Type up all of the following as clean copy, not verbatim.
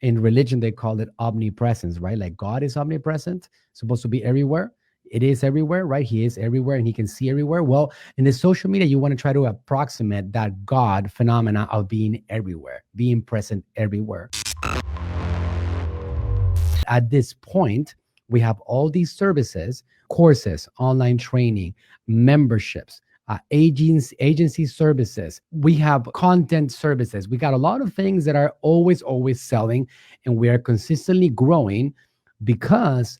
in religion, they call it omnipresence, right? Like God is omnipresent, supposed to be everywhere. It is everywhere, right? He is everywhere and he can see everywhere. Well, in the social media, you want to try to approximate that God phenomena of being everywhere, being present everywhere. At this point, we have all these services, courses, online training, memberships, agency services. We have content services. We got a lot of things that are always selling, and we are consistently growing because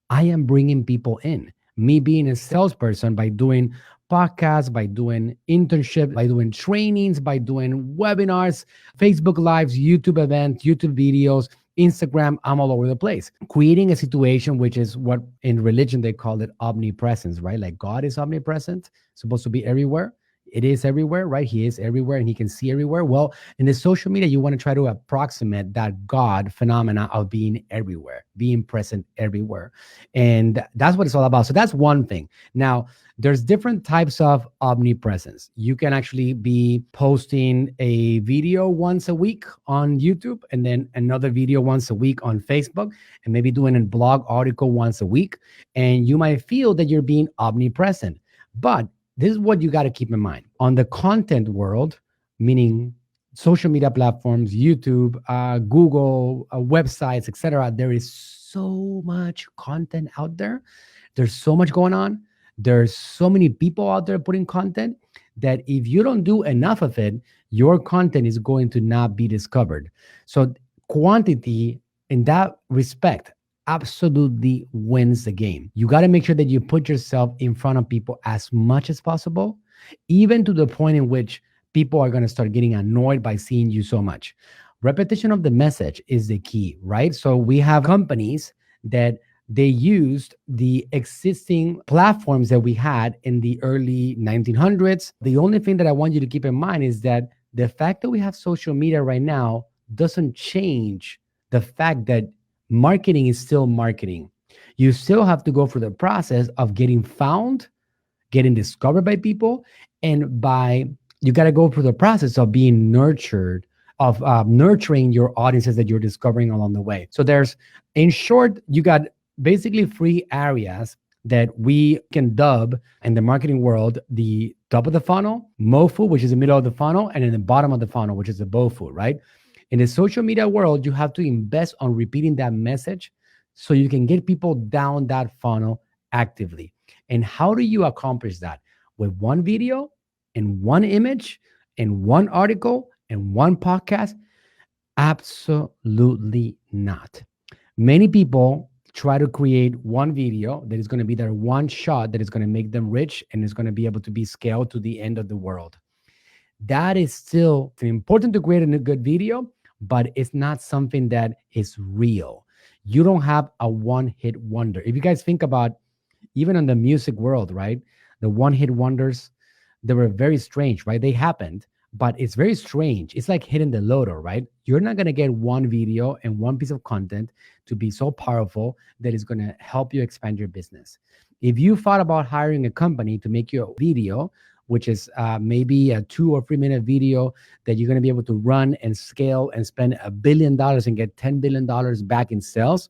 I am bringing people in. Me being a salesperson by doing podcasts, by doing internships, by doing trainings, by doing webinars, Facebook Lives, YouTube events, YouTube videos, Instagram, I'm all over the place. Creating a situation which is what in religion they call it omnipresence, right? Like God is omnipresent, supposed to be everywhere. It is everywhere, right? He is everywhere and he can see everywhere. Well, in the social media, you want to try to approximate that God phenomena of being everywhere, being present everywhere. And that's what it's all about. So that's one thing. Now, there's different types of omnipresence. You can actually be posting a video once a week on YouTube and then another video once a week on Facebook and maybe doing a blog article once a week. And you might feel that you're being omnipresent. But this is what you got to keep in mind. On the content world, meaning social media platforms, YouTube, Google, websites, etc., there is so much content out there. There's so much going on. There's so many people out there putting content that if you don't do enough of it, your content is going to not be discovered. So quantity in that respect absolutely wins the game. You got to make sure that you put yourself in front of people as much as possible, even to the point in which people are going to start getting annoyed by seeing you so much. Repetition of the message is the key, right? So we have companies that they used the existing platforms that we had in the early 1900s. The only thing that I want you to keep in mind is that the fact that we have social media right now doesn't change the fact that marketing is still marketing. You still have to go through the process of getting found, getting discovered by people, and you got to go through the process of being nurtured, of nurturing your audiences that you're discovering along the way. So there's, in short, you got basically 3 areas that we can dub in the marketing world: the top of the funnel, MOFU, which is the middle of the funnel, and in the bottom of the funnel, which is the BOFU, right? In the social media world, you have to invest on repeating that message so you can get people down that funnel actively. And how do you accomplish that? With one video and one image and one article and one podcast? Absolutely not. Many people try to create one video that is going to be their one shot that is going to make them rich and is going to be able to be scaled to the end of the world. That is still important to create a good video, but it's not something that is real. You don't have a one-hit wonder. If you guys think about, even in the music world, right? The one-hit wonders, they were very strange, right? They happened, but it's very strange. It's like hitting the lotto, right? You're not going to get one video and one piece of content to be so powerful that is going to help you expand your business. If you thought about hiring a company to make you a video, which is maybe a 2 or 3 minute video that you're going to be able to run and scale and spend $1 billion and get $10 billion back in sales,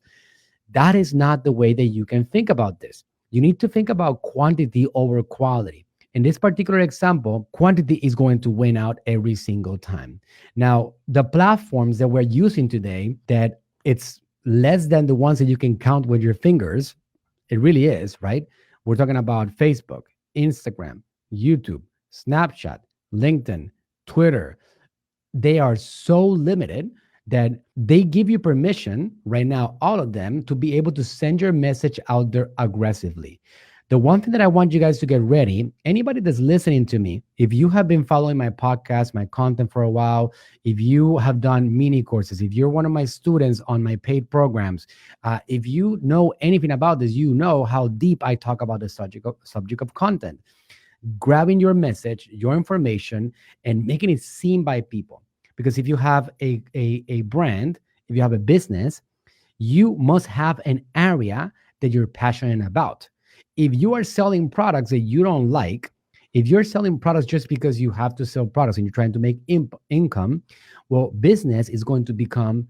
that is not the way that you can think about this. You need to think about quantity over quality. In this particular example, quantity is going to win out every single time. Now, the platforms that we're using today, that it's less than the ones that you can count with your fingers, it really is, right? We're talking about Facebook, Instagram, YouTube, Snapchat, LinkedIn, Twitter. They are so limited that they give you permission right now, all of them, to be able to send your message out there aggressively. The one thing that I want you guys to get ready, anybody that's listening to me, if you have been following my podcast, my content for a while, if you have done mini courses, if you're one of my students on my paid programs, if you know anything about this, you know how deep I talk about the subject of content. Grabbing your message, your information, and making it seen by people. Because if you have a brand, if you have a business, you must have an area that you're passionate about. If you are selling products that you don't like, if you're selling products just because you have to sell products and you're trying to make income, well, business is going to become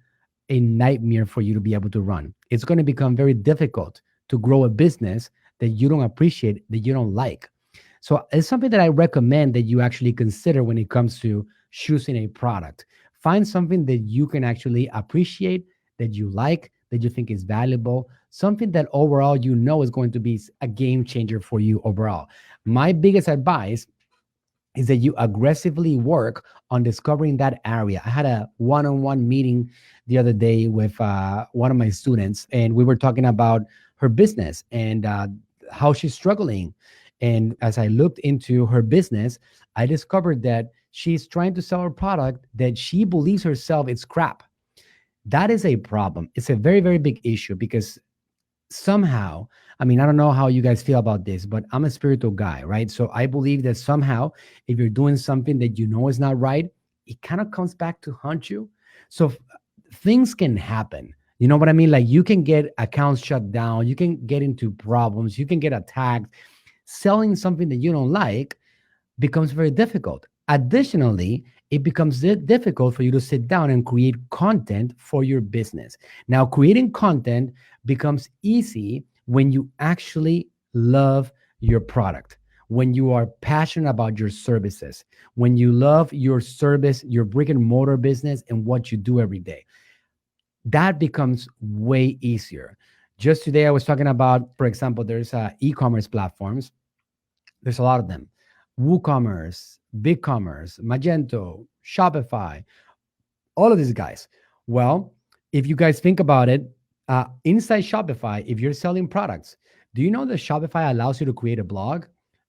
a nightmare for you to be able to run. It's going to become very difficult to grow a business that you don't appreciate, that you don't like. So it's something that I recommend that you actually consider when it comes to choosing a product. Find something that you can actually appreciate, that you like, that you think is valuable, something that overall you know is going to be a game changer for you overall. My biggest advice is that you aggressively work on discovering that area. I had a one-on-one meeting the other day with one of my students, and we were talking about her business and how she's struggling. And as I looked into her business, I discovered that she's trying to sell a product that she believes herself is crap. That is a problem. It's a very, very big issue because somehow, I mean, I don't know how you guys feel about this, but I'm a spiritual guy, right? So I believe that somehow, if you're doing something that you know is not right, it kind of comes back to haunt you. So things can happen. You know what I mean? Like you can get accounts shut down, you can get into problems, you can get attacked. Selling something that you don't like becomes very difficult. Additionally, it becomes difficult for you to sit down and create content for your business. Now, creating content becomes easy when you actually love your product, when you are passionate about your services, when you love your service, your brick and mortar business, and what you do every day. That becomes way easier. Just today, I was talking about, for example, there's e-commerce platforms. There's a lot of them. WooCommerce, BigCommerce, Magento, Shopify, all of these guys. Well, if you guys think about it, inside Shopify, if you're selling products, do you know that Shopify allows you to create a blog?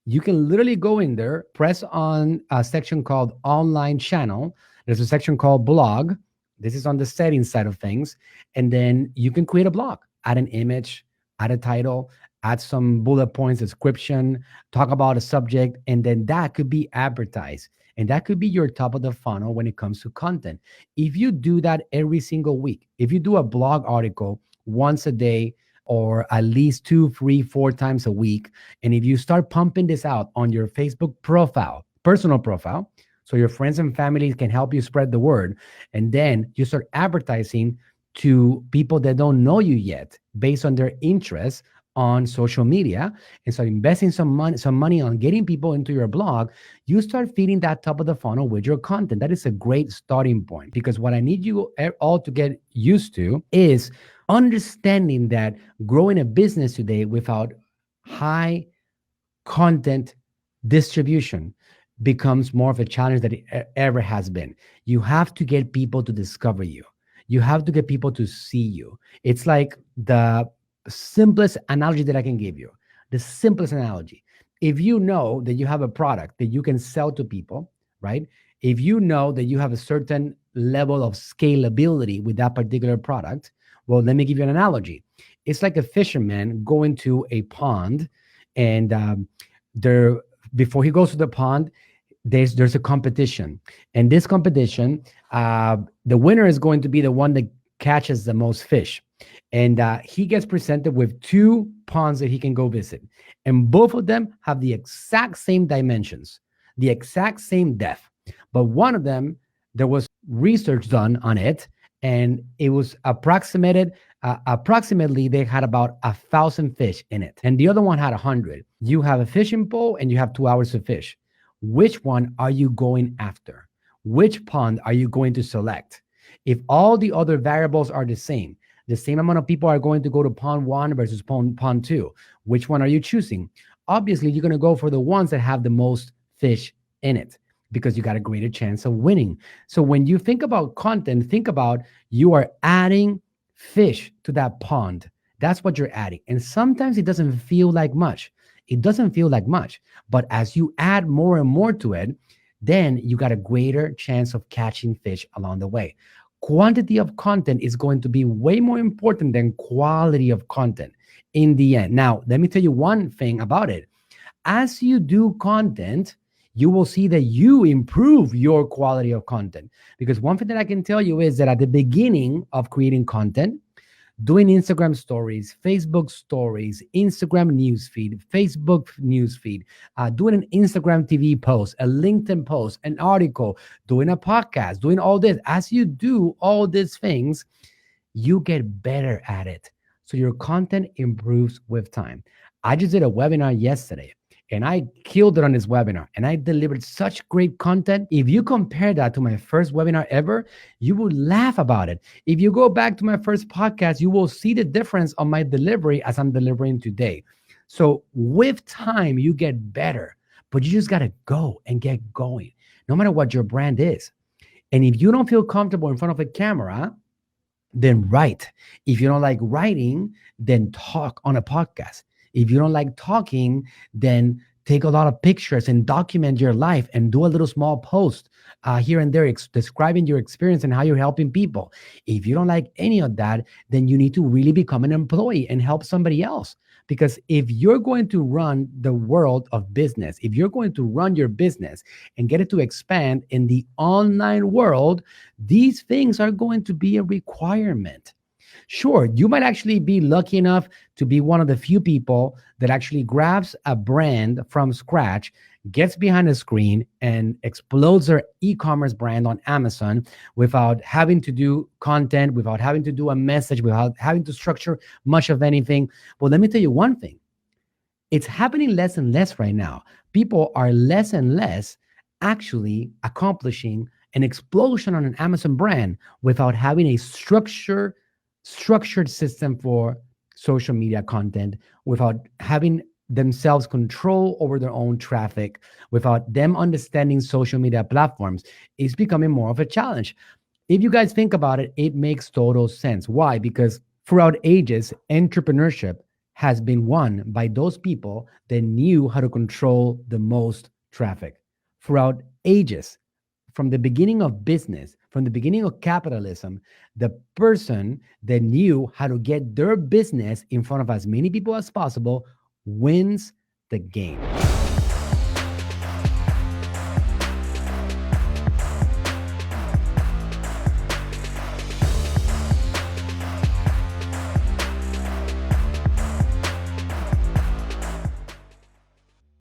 You can literally go in there, press on a section called online channel. There's a section called blog. This is on the settings side of things. And then you can create a blog, add an image, add a title, add some bullet points, description, talk about a subject, and then that could be advertised. And that could be your top of the funnel when it comes to content. If you do that every single week, if you do a blog article once a day, or at least 2, 3, 4 times a week, and if you start pumping this out on your Facebook profile, personal profile, so your friends and family can help you spread the word, and then you start advertising to people that don't know you yet based on their interests on social media, and start investing some money on getting people into your blog, you start feeding that top of the funnel with your content. That is a great starting point, because what I need you all to get used to is understanding that growing a business today without high content distribution becomes more of a challenge than it ever has been. You have to get people to discover you. You have to get people to see you. It's like the simplest analogy that I can give you. The simplest analogy. If you know that you have a product that you can sell to people, right? If you know that you have a certain level of scalability with that particular product, well, let me give you an analogy. It's like a fisherman going to a pond, and before he goes to the pond, there's a competition, and this competition, the winner is going to be the one that catches the most fish. And he gets presented with 2 ponds that he can go visit. And both of them have the exact same dimensions, the exact same depth. But one of them, there was research done on it, and it was approximately they had about 1,000 fish in it. And the other one had 100. You have a fishing pole and you have 2 hours to fish. Which one are you going after? Which pond are you going to select? If all the other variables are the same amount of people are going to go to pond 1 versus pond 2. Which one are you choosing? Obviously, you're going to go for the ones that have the most fish in it, because you got a greater chance of winning. So when you think about content, think about you are adding fish to that pond. That's what you're adding. And sometimes it doesn't feel like much. It doesn't feel like much. But as you add more and more to it, then you got a greater chance of catching fish along the way. Quantity of content is going to be way more important than quality of content in the end. Now, let me tell you one thing about it. As you do content, you will see that you improve your quality of content. Because one thing that I can tell you is that at the beginning of creating content, doing Instagram stories, Facebook stories, Instagram newsfeed, Facebook newsfeed, doing an Instagram TV post, a LinkedIn post, an article, doing a podcast, doing all this. As you do all these things, you get better at it. So your content improves with time. I just did a webinar yesterday and I killed it on this webinar and I delivered such great content. If you compare that to my first webinar ever, you will laugh about it. If you go back to my first podcast, you will see the difference on my delivery as I'm delivering today. So with time, you get better, but you just got to go and get going, no matter what your brand is. And if you don't feel comfortable in front of a camera, then write. If you don't like writing, then talk on a podcast. If you don't like talking, then take a lot of pictures and document your life and do a little small post here and there describing your experience and how you're helping people. If you don't like any of that, then you need to really become an employee and help somebody else. Because if you're going to run the world of business, if you're going to run your business and get it to expand in the online world, these things are going to be a requirement. Sure, you might actually be lucky enough to be one of the few people that actually grabs a brand from scratch, gets behind a screen, and explodes their e-commerce brand on Amazon without having to do content, without having to do a message, without having to structure much of anything. Well, let me tell you one thing. It's happening less and less right now. People are less and less actually accomplishing an explosion on an Amazon brand without having a structured system for social media content, without having themselves control over their own traffic, without them understanding social media platforms. It's becoming more of a challenge. If you guys think about it, it makes total sense. Why? Because throughout ages, entrepreneurship has been won by those people that knew how to control the most traffic. Throughout ages, from the beginning of business, from the beginning of capitalism, the person that knew how to get their business in front of as many people as possible wins the game.